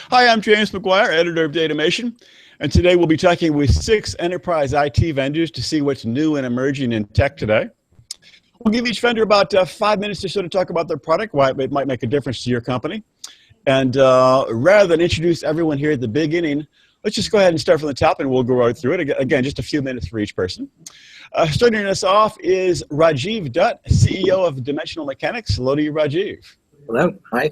Hi, I'm James McGuire, editor of Datamation, and today we'll be talking with 6 enterprise IT vendors to see what's new and emerging in tech today. We'll give each vendor about 5 minutes to sort of talk about their product, why it might make a difference to your company. And rather than introduce everyone here at the beginning, let's just go ahead and start from the top and we'll go right through it. Again, just a few minutes for each person. Starting us off is Rajiv Dutt, CEO of Dimensional Mechanics. Hello to you, Rajiv. Hello. Hi.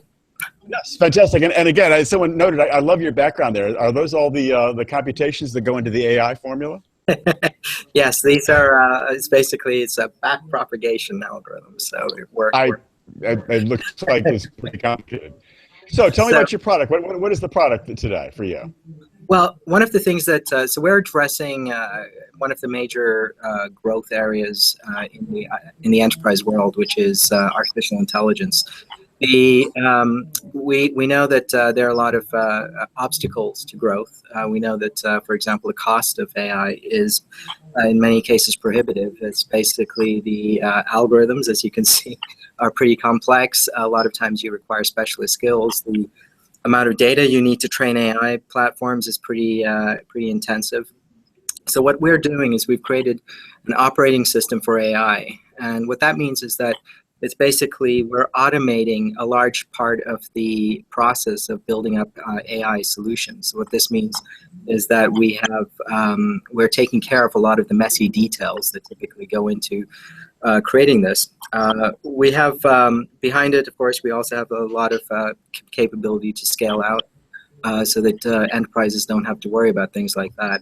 Yes, fantastic. And again, as someone noted, I love your background there. Are those all the computations that go into the AI formula? Yes, these are, it's a back propagation algorithm. So it looks like it's pretty complicated. So tell me about your product. What is the product today for you? Well, one of the things that, so we're addressing one of the major growth areas in the enterprise world, which is artificial intelligence. We know that there are a lot of obstacles to growth. We know that, for example, the cost of AI is in many cases prohibitive. It's basically the algorithms, as you can see, are pretty complex. A lot of times you require specialist skills. The amount of data you need to train AI platforms is pretty intensive. So what we're doing is we've created an operating system for AI. And what that means is that it's basically we're automating a large part of the process of building up AI solutions. What this means is that we're taking care of a lot of the messy details that typically go into creating this. We have behind it, of course, we also have a lot of capability to scale out so that enterprises don't have to worry about things like that.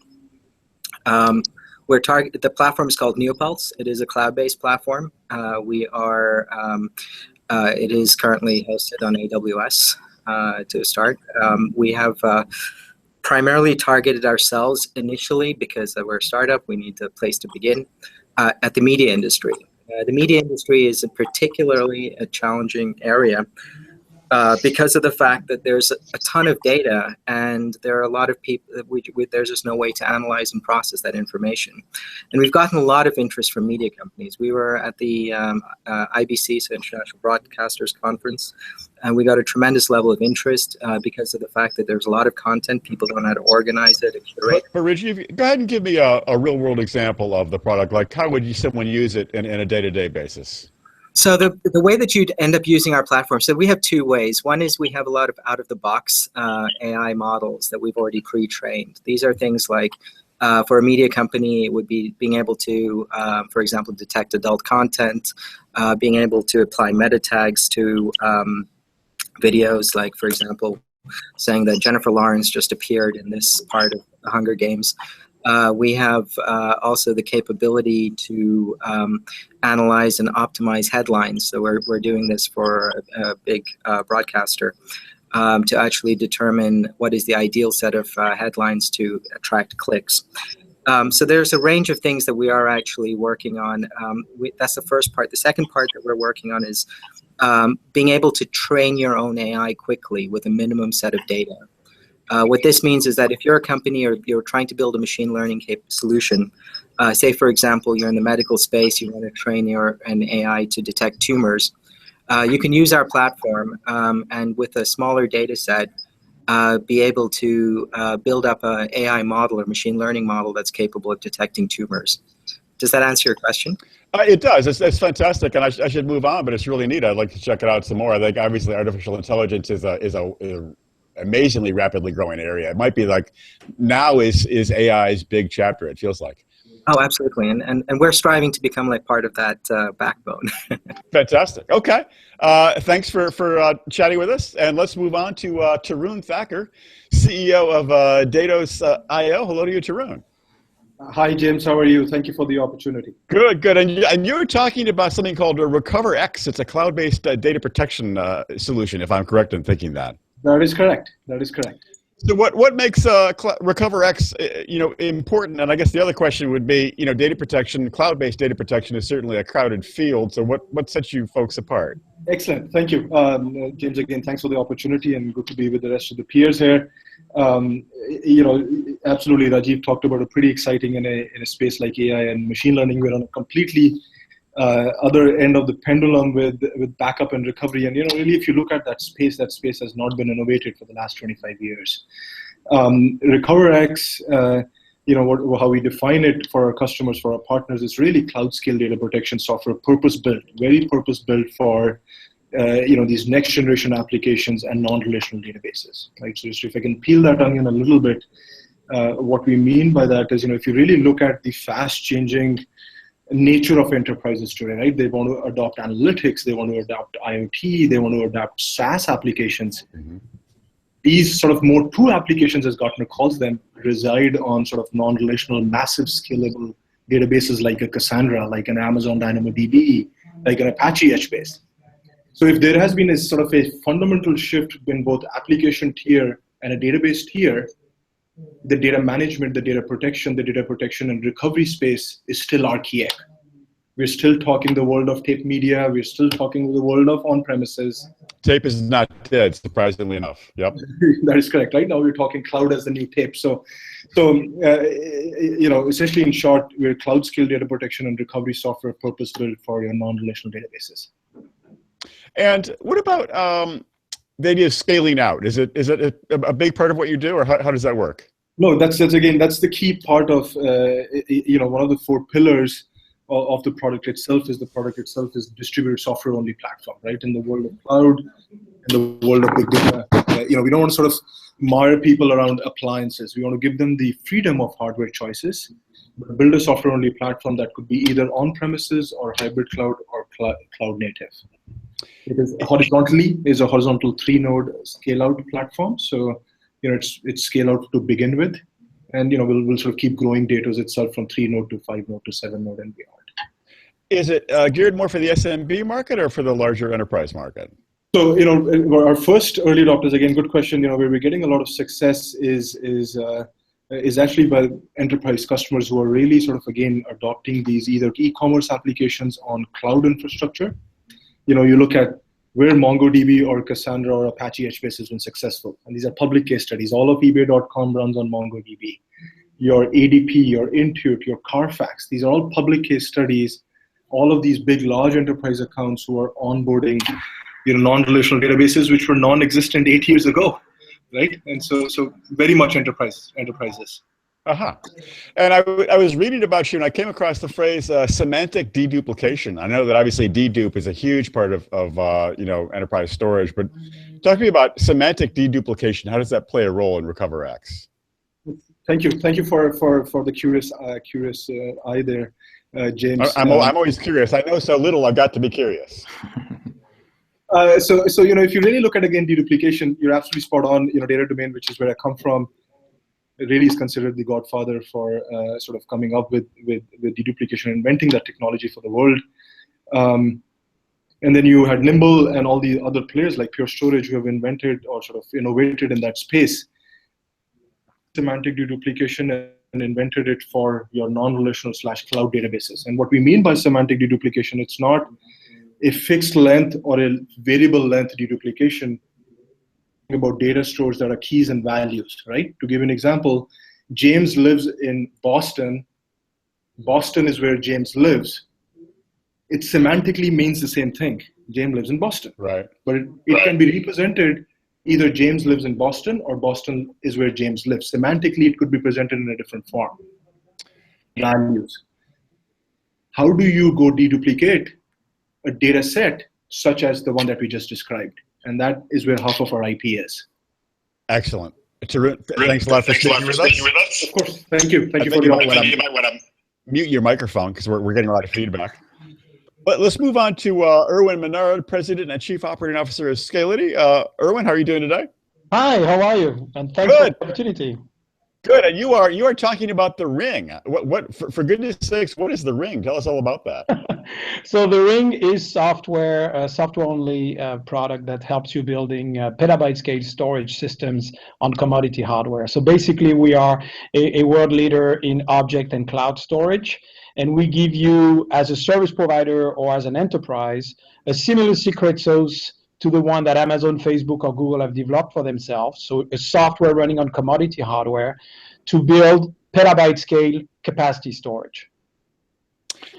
The platform is called Neopulse. It is a cloud-based platform. It is currently hosted on AWS to start. We have primarily targeted ourselves initially because we're a startup. We need a place to begin at the media industry. The media industry is a particularly challenging area because of the fact that there's a ton of data and there are a lot of people, there's just no way to analyze and process that information. And we've gotten a lot of interest from media companies. We were at the IBC, so International Broadcasters Conference, and we got a tremendous level of interest because of the fact that there's a lot of content. People don't know how to organize it and curate. But Rajiv, go ahead and give me a real-world example of the product. Like, how would someone use it in a day-to-day basis? So the way that you'd end up using our platform, so we have 2 ways. One is we have a lot of out-of-the-box AI models that we've already pre-trained. These are things like, for a media company, it would be being able to, for example, detect adult content, being able to apply meta tags to videos, like, for example, saying that Jennifer Lawrence just appeared in this part of the Hunger Games. We have also the capability to analyze and optimize headlines. So we're doing this for a big broadcaster to actually determine what is the ideal set of headlines to attract clicks. So there's a range of things that we are actually working on. That's the first part. The second part that we're working on is being able to train your own AI quickly with a minimum set of data. What this means is that if you're a company or you're trying to build a machine learning solution, say, for example, you're in the medical space, you want to train an AI to detect tumors, you can use our platform and with a smaller data set, be able to build up an AI model or machine learning model that's capable of detecting tumors. Does that answer your question? It does. It's fantastic, and I should move on, but it's really neat. I'd like to check it out some more. I think obviously artificial intelligence is a amazingly rapidly growing area. It might be like now is AI's big chapter, it feels like. Oh, absolutely. And we're striving to become like part of that backbone. Fantastic. Okay. Thanks for chatting with us. And let's move on to Tarun Thakur, CEO of Datos.io. Hello to you, Tarun. Hi, James. How are you? Thank you for the opportunity. Good, good. And you're talking about something called RecoverX. It's a cloud-based data protection solution, if I'm correct in thinking that. That is correct. That is correct. So what makes RecoverX important? And I guess the other question would be, data protection, cloud-based data protection is certainly a crowded field. So what sets you folks apart? Excellent. Thank you, James. Again, thanks for the opportunity and good to be with the rest of the peers here. Absolutely, Rajiv talked about a pretty exciting in a space like AI and machine learning. We're on a completely other end of the pendulum with backup and recovery. And really, if you look at that space has not been innovated for the last 25 years. RecoverX, how we define it for our customers, for our partners, is really cloud-scale data protection software, purpose-built, very purpose-built for these next-generation applications and non-relational databases. Right. So if I can peel that onion a little bit, what we mean by that is, if you really look at the fast-changing nature of enterprises today, right? They want to adopt analytics, they want to adopt IoT, they want to adopt SaaS applications. Mm-hmm. These sort of more true applications, as Gartner calls them, reside on sort of non-relational, massive, scalable databases like a Cassandra, like an Amazon DynamoDB, like an Apache HBase. So if there has been a sort of a fundamental shift in both application tier and a database tier, the data management, the data protection and recovery space is still archaic. We're still talking the world of tape media. We're still talking the world of on-premises. Tape is not dead, surprisingly enough. Yep. That is correct. Right now we're talking cloud as the new tape. So essentially in short, we're cloud-scale data protection and recovery software purpose-built for your non-relational databases. And what about the idea of scaling out? Is it a big part of what you do, or how does that work? No, that's the key part of one of the 4 pillars of the product itself. Is the product itself is distributed software only platform, right? In the world of cloud, in the world of big data, we don't want to sort of mire people around appliances. We want to give them the freedom of hardware choices, but build a software only platform that could be either on premises or hybrid cloud or cloud native. It is a horizontal 3-node scale out platform. So, it's scale out to begin with. And, we'll sort of keep growing Datos itself from 3-node to 5-node to 7-node and beyond. Is it geared more for the SMB market or for the larger enterprise market? So, our first early adopters, again, good question, where we're getting a lot of success is actually by enterprise customers who are really sort of, again, adopting these either e-commerce applications on cloud infrastructure. You look at where MongoDB or Cassandra or Apache HBase has been successful. And these are public case studies. All of eBay.com runs on MongoDB. Your ADP, your Intuit, your Carfax, these are all public case studies. All of these big, large enterprise accounts who are onboarding, non-relational databases, which were non-existent 8 years ago, right? And so very much enterprises. Uh-huh. And I was reading about you, and I came across the phrase semantic deduplication. I know that obviously dedupe is a huge part of enterprise storage, but talk to me about semantic deduplication. How does that play a role in RecoverX? Thank you for the curious eye there, James. I'm always curious. I know so little. I've got to be curious. So if you really look at, again, deduplication, you're absolutely spot on. Data domain, which is where I come from, it really is considered the godfather for sort of coming up with deduplication, inventing that technology for the world. And then you had Nimble and all the other players like Pure Storage who have invented or sort of innovated in that space, semantic deduplication, and invented it for your non-relational / cloud databases. And what we mean by semantic deduplication, it's not a fixed length or a variable length deduplication about data stores that are keys and values, right? To give an example, James lives in Boston. Boston is where James lives. It semantically means the same thing. James lives in Boston. Right. But it can be represented either James lives in Boston or Boston is where James lives. Semantically, it could be presented in a different form. Values. How do you go deduplicate a data set such as the one that we just described? And that is where half of our IP is. Excellent. Thanks a lot for speaking with us. Of course. Thank you. Thank you for the opportunity. You might want to mute your microphone because we're getting a lot of feedback. But let's move on to Erwin Menard, President and Chief Operating Officer of Scality. Erwin, how are you doing today? Hi, how are you? And thanks for the opportunity. Good. And you are talking about the Ring. What for goodness sakes, what is the Ring? Tell us all about that. So the Ring is software, a software-only product that helps you building petabyte-scale storage systems on commodity hardware. So basically, we are a world leader in object and cloud storage, and we give you, as a service provider or as an enterprise, a similar secret sauce to the one that Amazon, Facebook, or Google have developed for themselves. So a software running on commodity hardware to build petabyte-scale capacity storage.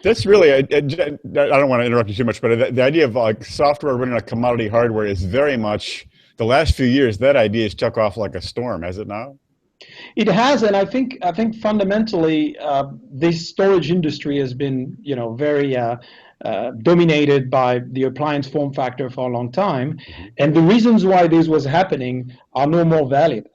That's really, I don't want to interrupt you too much, but the idea of like software running on commodity hardware is very much, the last few years, that idea has took off like a storm, has it not? It has, and I think fundamentally this storage industry has been, very dominated by the appliance form factor for a long time, and the reasons why this was happening are no more valid.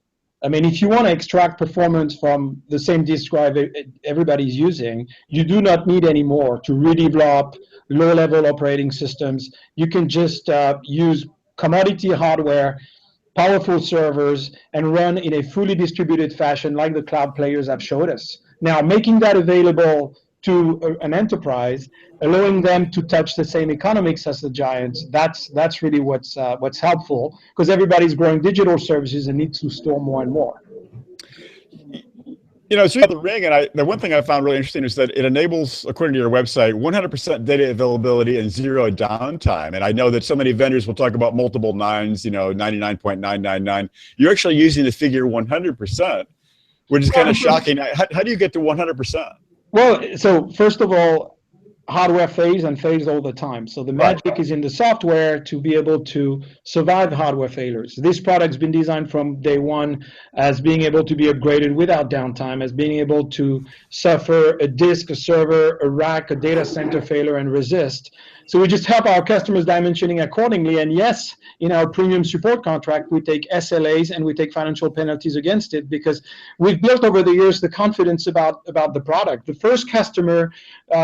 I mean, if you want to extract performance from the same disk drive everybody's using, you do not need any more to redevelop low-level operating systems. You can just use commodity hardware, powerful servers, and run in a fully distributed fashion like the cloud players have showed us. Now, making that available to an enterprise, allowing them to touch the same economics as the giants, that's really what's helpful, because everybody's growing digital services and needs to store more and more. So the Ring, and the one thing I found really interesting is that it enables, according to your website, 100% data availability and zero downtime. And I know that so many vendors will talk about multiple nines, 99.999. You're actually using the figure 100%, which is kind of shocking. How do you get to 100%? Well, so first of all, hardware fails and fails all the time. So the magic is in the software to be able to survive hardware failures. This product's been designed from day one as being able to be upgraded without downtime, as being able to suffer a disk, a server, a rack, a data center failure and resist. So we just help our customers dimensioning accordingly. And yes, in our premium support contract, we take SLAs and we take financial penalties against it, because we've built over the years the confidence about the product. The first customer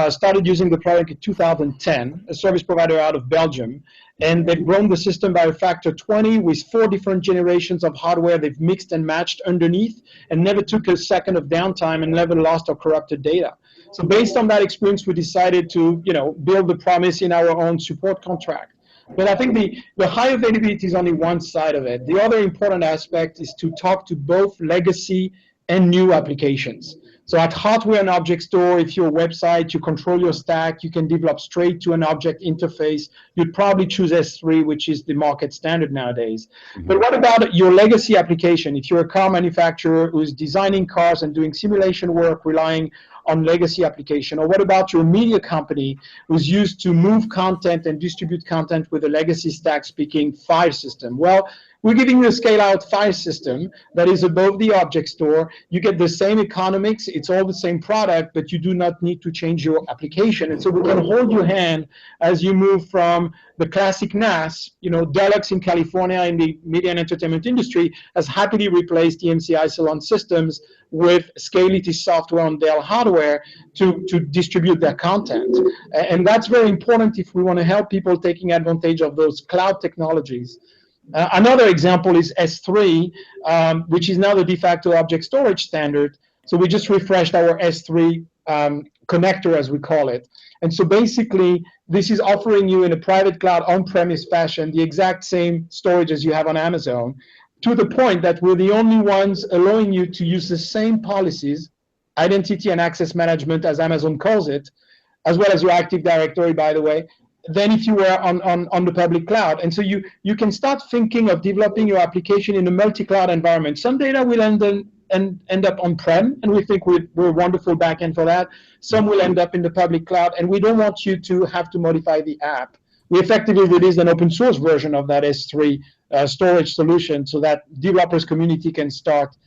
started using the product in 2010, a service provider out of Belgium, and they've grown the system by a factor 20 with 4 different generations of hardware they've mixed and matched underneath, and never took a second of downtime and never lost or corrupted data. So based on that experience, we decided to build the promise in our own support contract. But I think the high availability is only one side of it. The other important aspect is to talk to both legacy and new applications. So at Hardware and Object Store, if you're a website, you control your stack, you can develop straight to an object interface. You'd probably choose S3, which is the market standard nowadays. Mm-hmm. But what about your legacy application? If you're a car manufacturer who's designing cars and doing simulation work relying on legacy application, or what about your media company who's used to move content and distribute content with a legacy stack speaking file system? Well, we're giving you a scale-out file system that is above the object store. You get the same economics. It's all the same product, but you do not need to change your application. And so we can hold your hand as you move from the classic NAS. Deluxe in California in the media and entertainment industry has happily replaced EMC Isilon systems with Scality software on Dell hardware to distribute their content. And that's very important if we want to help people taking advantage of those cloud technologies. Another example is S3, which is now the de facto object storage standard. So we just refreshed our S3 connector, as we call it. And so basically, this is offering you in a private cloud on-premise fashion the exact same storage as you have on Amazon, to the point that we're the only ones allowing you to use the same policies, identity and access management, as Amazon calls it, as well as your Active Directory, by the way, than if you were on the public cloud. And so you can start thinking of developing your application in a multi-cloud environment. Some data will end up on-prem, and we think we're a wonderful backend for that. Some will end up in the public cloud, and we don't want you to have to modify the app. We effectively released an open source version of that S3 storage solution so that developers community can start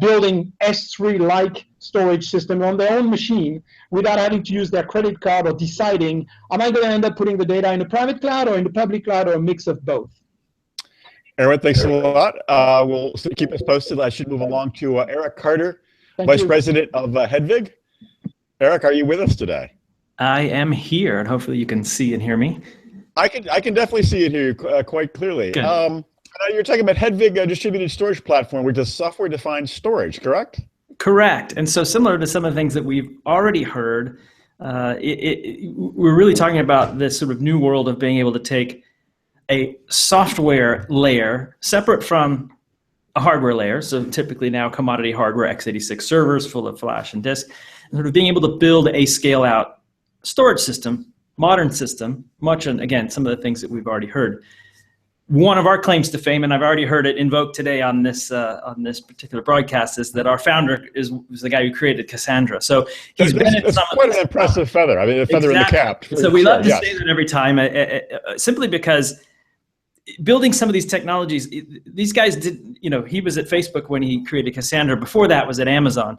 building S3-like storage system on their own machine without having to use their credit card or deciding, am I going to end up putting the data in the private cloud or in the public cloud or a mix of both? Erwin, thanks a lot. We'll keep us posted. I should move along to Eric Carter, Vice President of Hedvig. Eric, are you with us today? I am here, and hopefully you can see and hear me. I can definitely see and hear you quite clearly. You're talking about Hedvig distributed storage platform, which is software-defined storage, correct? Correct. And so similar to some of the things that we've already heard, we're really talking about this sort of new world of being able to take a software layer separate from a hardware layer. So typically now commodity hardware, x86 servers full of flash and disk, and sort of being able to build a scale-out storage system, modern system, much, and again, some of the things that we've already heard. one of our claims to fame, and I've already heard it invoked today on this particular broadcast, is that our founder was the guy who created Cassandra. So he's been in some quite an impressive feather. I mean, a feather in the cap. So we love to say that every time, simply because building some of these technologies, these guys did. He was at Facebook when he created Cassandra. Before that, was at Amazon,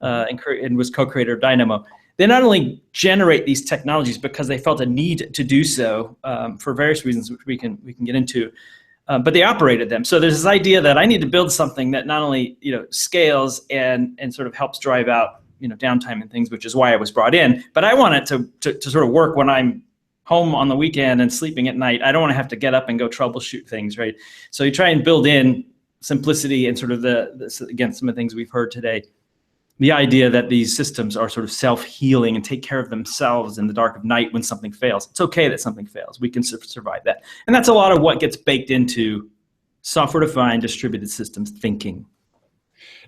and was co-creator of Dynamo. They not only generate these technologies because they felt a need to do so for various reasons, which we can get into, but they operated them. So there's this idea that I need to build something that not only scales and sort of helps drive out downtime and things, which is why I was brought in, but I want it to sort of work when I'm home on the weekend and sleeping at night. I don't want to have to get up and go troubleshoot things, right? So you try and build in simplicity and sort of again, some of the things we've heard today. The idea that these systems are sort of self-healing and take care of themselves in the dark of night when something fails. It's okay that something fails. We can survive that. And that's a lot of what gets baked into software-defined distributed systems thinking.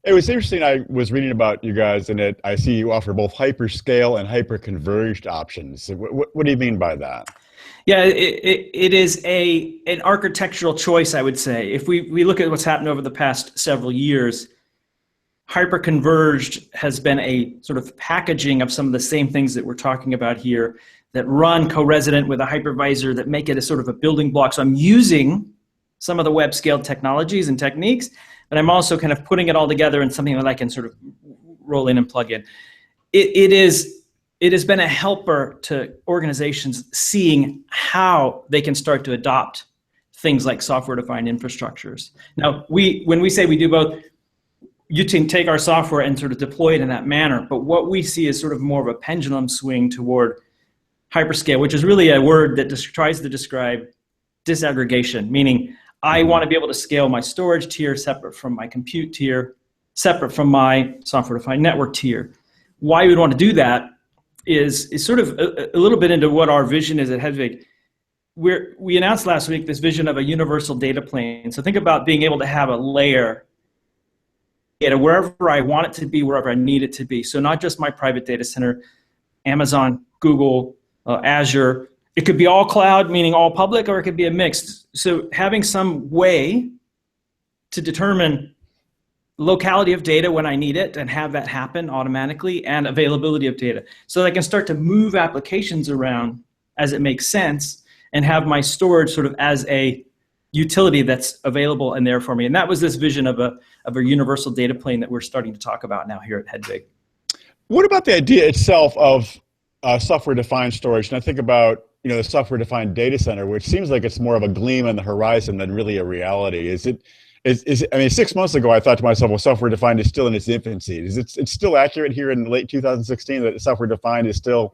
It was interesting. I was reading about you guys, and I see you offer both hyperscale and hyper-converged options. What do you mean by that? Yeah, it is an architectural choice, I would say. If we look at what's happened over the past several years, hyper-converged has been a sort of packaging of some of the same things that we're talking about here that run co-resident with a hypervisor that make it a sort of a building block. So I'm using some of the web-scaled technologies and techniques, but I'm also kind of putting it all together in something that I can sort of roll in and plug in. It has been a helper to organizations seeing how they can start to adopt things like software-defined infrastructures. Now, when we say we do both, you can take our software and sort of deploy it in that manner, but what we see is sort of more of a pendulum swing toward hyperscale, which is really a word that tries to describe disaggregation, meaning I want to be able to scale my storage tier separate from my compute tier, separate from my software-defined network tier. Why we'd want to do that is sort of a little bit into what our vision is at Hedvig. We announced last week this vision of a universal data plane. So think about being able to have a layer data wherever I want it to be, wherever I need it to be. So not just my private data center, Amazon, Google, Azure. It could be all cloud, meaning all public, or it could be a mix. So having some way to determine locality of data when I need it and have that happen automatically, and availability of data. So that I can start to move applications around as it makes sense and have my storage sort of as a utility that's available and there for me. And that was this vision of a universal data plane that we're starting to talk about now here at Hedvig. What about the idea itself of software-defined storage? And I think about the software-defined data center, which seems like it's more of a gleam on the horizon than really a reality. I mean, 6 months ago, I thought to myself, well, software-defined is still in its infancy. It's still accurate here in late 2016 that software-defined is still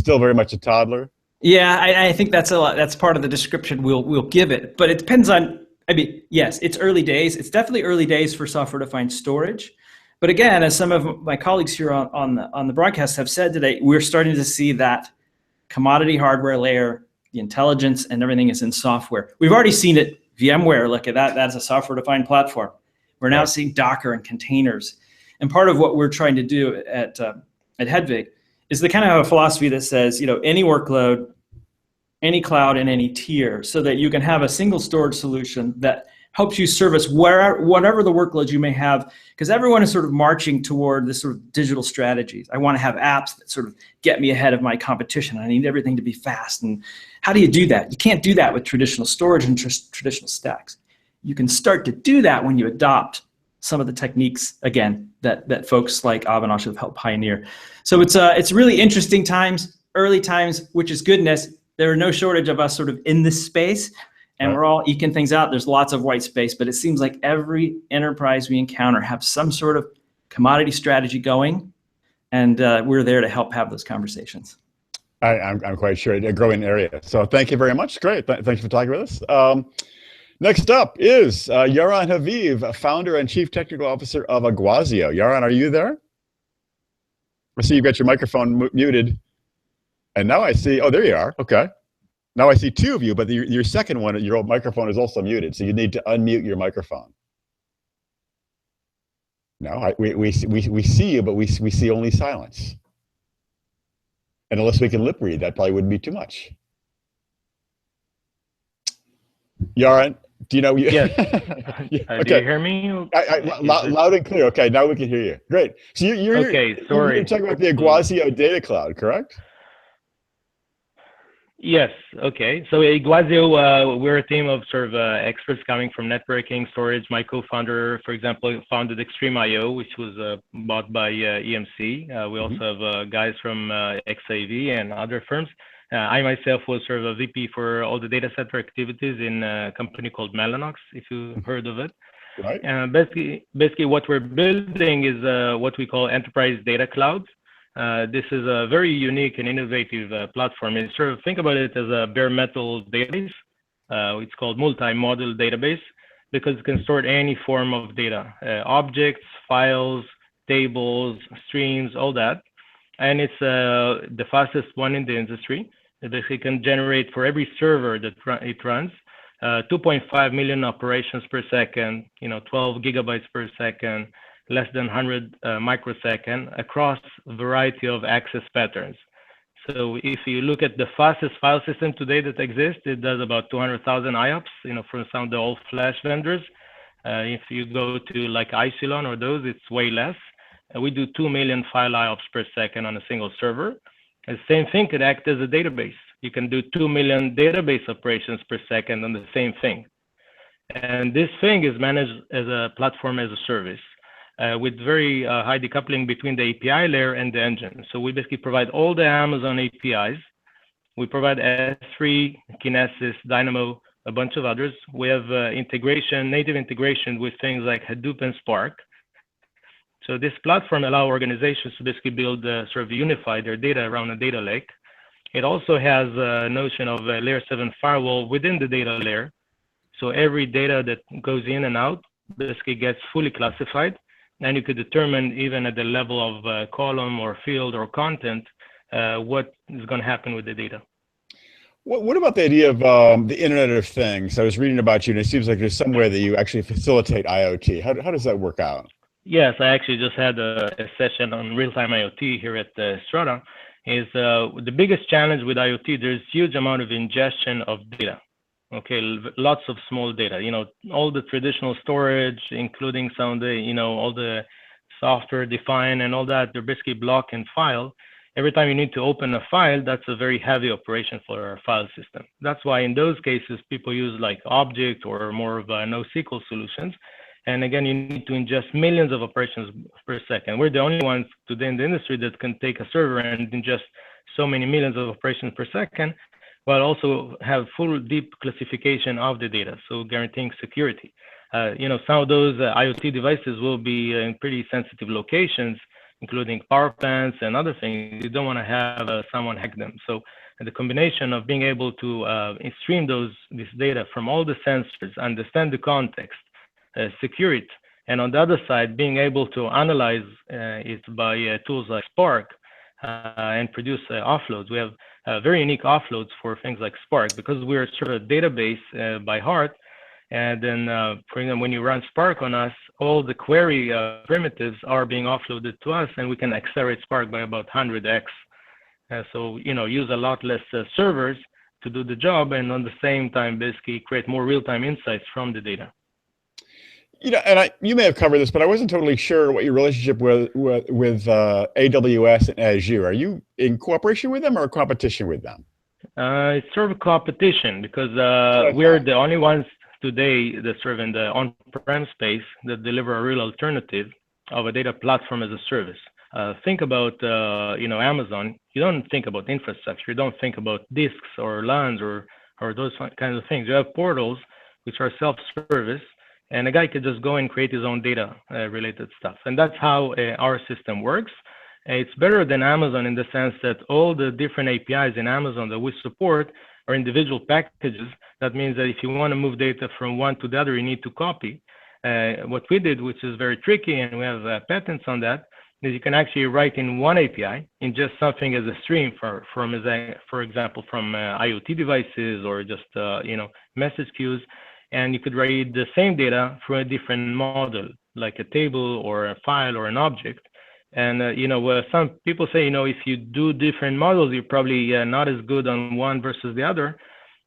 very much a toddler? Yeah, I think that's part of the description we'll give it, but it depends on. I mean, yes, it's early days. It's definitely early days for software-defined storage, but again, as some of my colleagues here on the broadcast have said today, we're starting to see that commodity hardware layer, the intelligence, and everything is in software. We've already seen it. VMware, look at that. That's a software-defined platform. We're now seeing Docker and containers, and part of what we're trying to do at Hedvig is the kind of a philosophy that says, any workload, any cloud, and any tier, so that you can have a single storage solution that helps you service whatever the workloads you may have, because everyone is sort of marching toward this sort of digital strategies. I want to have apps that sort of get me ahead of my competition. I need everything to be fast. And how do you do that? You can't do that with traditional storage and traditional stacks. You can start to do that when you adopt some of the techniques, again, that folks like Avinash have helped pioneer. So it's really interesting times, early times, which is goodness. There are no shortage of us sort of in this space, and we're all eking things out. There's lots of white space, but it seems like every enterprise we encounter have some sort of commodity strategy going, and we're there to help have those conversations. I'm quite sure, a growing area. So thank you very much. Great. Thanks for talking with us. Next up is Yaron Haviv, founder and chief technical officer of Aguazio. Yaron, are you there? I see you've got your microphone muted. And now I see, oh, there you are. Okay. Now I see two of you, but your second one, your microphone is also muted. So you need to unmute your microphone. No, we see you, but we see only silence. And unless we can lip read, that probably wouldn't be too much. You all right? Do you know? Yes. Yeah, Do you okay. hear me? Loud and clear. Okay, now we can hear you. Great. So you're Okay, here to sorry. talk about the Iguazio Data Cloud, correct? Yes. Okay. So Iguazio, we're a team of sort of experts coming from networking, storage. My co-founder, for example, founded Extreme.io, which was bought by EMC. We also have guys from XAV and other firms. I myself was sort of a VP for all the data center activities in a company called Mellanox, if you've heard of it. Right. Basically, what we're building is what we call enterprise data cloud. This is a very unique and innovative platform. And sort of think about it as a bare metal database. It's called multi-model database because it can store any form of data, objects, files, tables, streams, all that. And it's the fastest one in the industry. It basically can generate for every server that it runs 2.5 million operations per second, 12 gigabytes per second, less than 100 microsecond across a variety of access patterns. So if you look at the fastest file system today that exists, it does about 200,000 IOPS, from some of the old flash vendors. If you go to like Isilon or those, it's way less. We do 2 million file IOPS per second on a single server. And the same thing could act as a database. You can do 2 million database operations per second on the same thing. And this thing is managed as a platform as a service with very high decoupling between the API layer and the engine. So we basically provide all the Amazon APIs. We provide S3, Kinesis, Dynamo, a bunch of others. We have native integration with things like Hadoop and Spark. So this platform allows organizations to basically build sort of unify their data around a data lake. It also has a notion of a layer 7 firewall within the data layer. So every data that goes in and out basically gets fully classified. And you could determine even at the level of column or field or content, what is going to happen with the data. What about the idea of the Internet of Things? I was reading about you, and it seems like there's somewhere that you actually facilitate IoT. How does that work out? Yes, I actually just had a session on real-time IoT here at Strata. Is the biggest challenge with IoT, there's huge amount of ingestion of data. Okay, lots of small data, all the traditional storage, including some of the, all the software defined and all that, they're basically block and file. Every time you need to open a file, that's a very heavy operation for our file system. That's why in those cases, people use like object or more of NoSQL solutions. And again, you need to ingest millions of operations per second. We're the only ones today in the industry that can take a server and ingest so many millions of operations per second, but also have full deep classification of the data, so guaranteeing security. Some of those IoT devices will be in pretty sensitive locations, including power plants and other things. You don't want to have someone hack them. So the combination of being able to stream this data from all the sensors, understand the context, secure it, and on the other side, being able to analyze it by tools like Spark and produce offloads. We have very unique offloads for things like Spark because we're sort of a database by heart. And then, for example, when you run Spark on us, all the query primitives are being offloaded to us, and we can accelerate Spark by about 100x. So, use a lot less servers to do the job, and on the same time, basically create more real-time insights from the data. And you may have covered this, but I wasn't totally sure what your relationship with AWS and Azure. Are you in cooperation with them or competition with them? It's sort of a competition because we're the only ones today that serve in the on-prem space that deliver a real alternative of a data platform as a service. Think about Amazon. You don't think about infrastructure. You don't think about disks or LANs or those kinds of things. You have portals which are self-service. And a guy could just go and create his own data related stuff. And that's how our system works. It's better than Amazon in the sense that all the different APIs in Amazon that we support are individual packages. That means that if you want to move data from one to the other, you need to copy. What we did, which is very tricky, and we have patents on that, is you can actually write in one API, ingest something as a stream for example, from IoT devices or just message queues. And you could read the same data from a different model, like a table or a file or an object. And, some people say, if you do different models, you're probably not as good on one versus the other.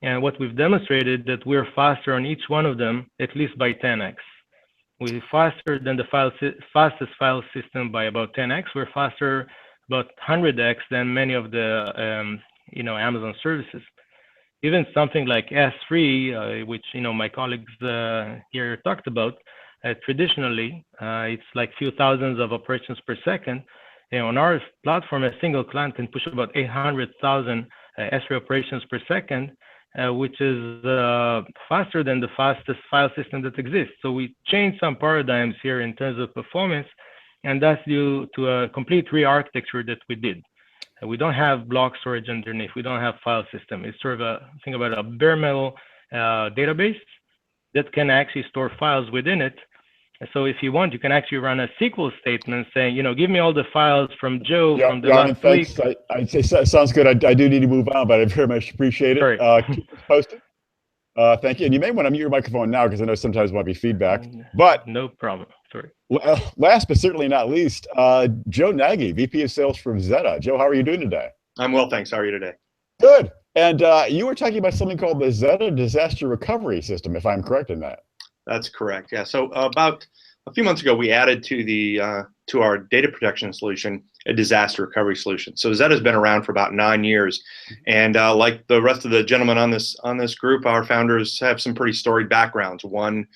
And what we've demonstrated that we're faster on each one of them, at least by 10x. We're faster than the fastest file system by about 10x. We're faster about 100x than many of the Amazon services. Even something like S3, which my colleagues here talked about, traditionally it's like few thousands of operations per second. On our platform, a single client can push about 800,000 S3 operations per second, which is faster than the fastest file system that exists. So we changed some paradigms here in terms of performance, and that's due to a complete re-architecture that we did. We don't have block storage underneath. We don't have file system. It's sort of think about a bare metal database that can actually store files within it. So if you want, you can actually run a SQL statement saying, give me all the files from Joe from the last week. I'd say sounds good. I do need to move on, but I very much appreciate it. Keep us posted. Thank you. And you may want to mute your microphone now because I know sometimes there might be feedback. But no problem. Sorry. Last but certainly not least, Joe Nagy, VP of Sales from Zetta. Joe, how are you doing today? I'm well, thanks. How are you today? Good. And you were talking about something called the Zetta Disaster Recovery System, if I'm correct in that. That's correct. Yeah. So about a few months ago, we added to our data protection solution a disaster recovery solution. So Zetta's been around for about 9 years, and like the rest of the gentlemen on this group, our founders have some pretty storied backgrounds. One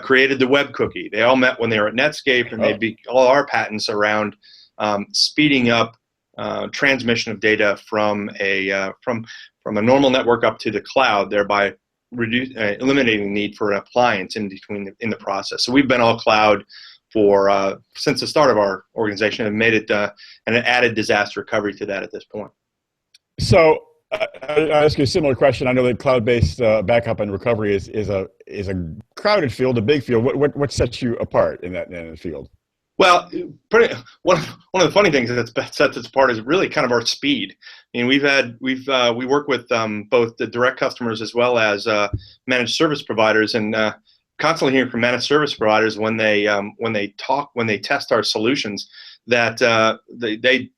created the web cookie. They all met when they were at Netscape, and all our patents around speeding up transmission of data from a normal network up to the cloud, thereby eliminating the need for an appliance in the process. So we've been all cloud for since the start of our organization, and made it and added disaster recovery to that at this point. So I'll ask you a similar question. I know that cloud-based backup and recovery is a crowded field, a big field. What sets you apart in that field? Well, one of the funny things that sets us apart is really kind of our speed. I mean, we work with both the direct customers as well as managed service providers, and constantly hearing from managed service providers when they test our solutions that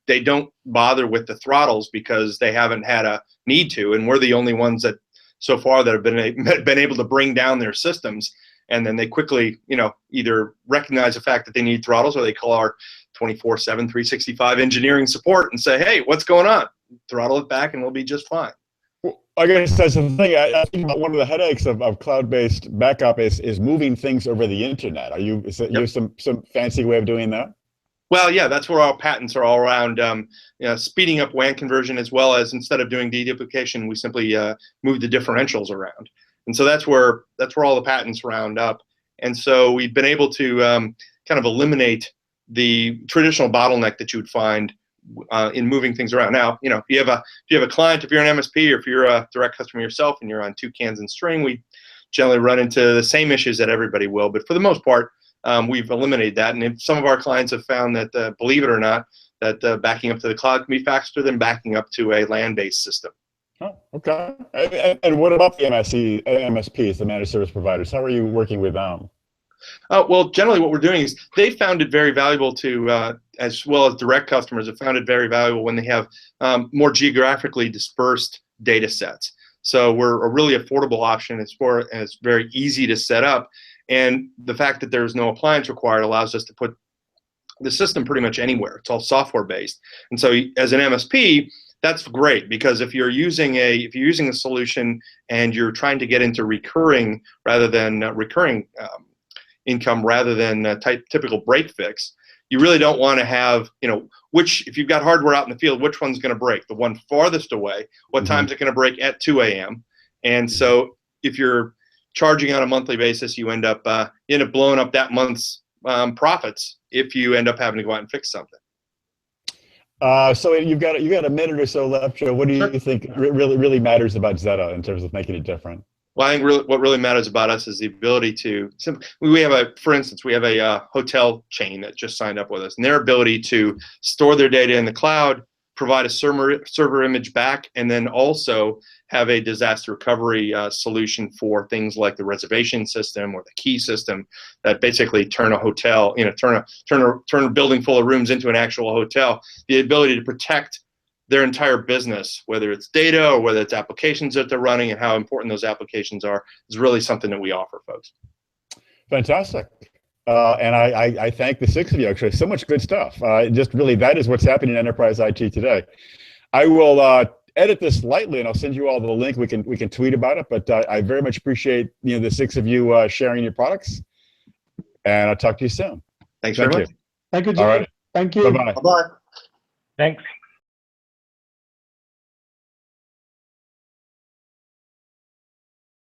they don't bother with the throttles because they haven't had a need to, and we're the only ones that so far that have been able to bring down their systems. And then they quickly, either recognize the fact that they need throttles, or they call our 24/7, 365 engineering support and say, "Hey, what's going on? Throttle it back, and we'll be just fine." Well, I guess that's the thing. I think about one of the headaches of cloud-based backup is moving things over the internet. You have some fancy way of doing that? Well, yeah, that's where our patents are all around speeding up WAN conversion, as well as instead of doing deduplication, we simply move the differentials around. And so that's where all the patents round up. And so we've been able to kind of eliminate the traditional bottleneck that you would find in moving things around. Now, if you have a client, if you're an MSP, or if you're a direct customer yourself and you're on two cans and string, we generally run into the same issues that everybody will. But for the most part, we've eliminated that. And if some of our clients have found that, believe it or not, that backing up to the cloud can be faster than backing up to a LAN-based system. Oh, okay. And what about the MSPs, the managed service providers? How are you working with them? Well, generally what we're doing is they found it very valuable to, as well as direct customers have found it very valuable when they have more geographically dispersed data sets. So we're a really affordable option. It's very easy to set up. And the fact that there's no appliance required allows us to put the system pretty much anywhere. It's all software based. And so as an MSP, that's great, because if you're using a solution and you're trying to get into recurring income rather than typical break fix, you really don't want to have, if you've got hardware out in the field, which one's going to break? The one farthest away. What time is it going to break at 2 a.m.? And so if you're charging on a monthly basis, you end up blowing up that month's profits if you end up having to go out and fix something. So you've got a minute or so left, Joe. What do you think really matters about Zetta in terms of making it different? Well, I think what really matters about us is the ability to for instance, we have a hotel chain that just signed up with us, and their ability to store their data in the cloud, provide a server image back, and then also have a disaster recovery solution for things like the reservation system or the key system that basically turn a hotel, turn a building full of rooms into an actual hotel. The ability to protect their entire business, whether it's data or whether it's applications that they're running and how important those applications are, is really something that we offer folks. Fantastic. And I thank the six of you, actually. So much good stuff. Just really, that is what's happening in enterprise IT today. I will edit this lightly, and I'll send you all the link. We can tweet about it. But I very much appreciate the six of you sharing your products. And I'll talk to you soon. Thanks very much. Thank you, Jim. All right. Thank you. Bye-bye. Bye-bye. Thanks.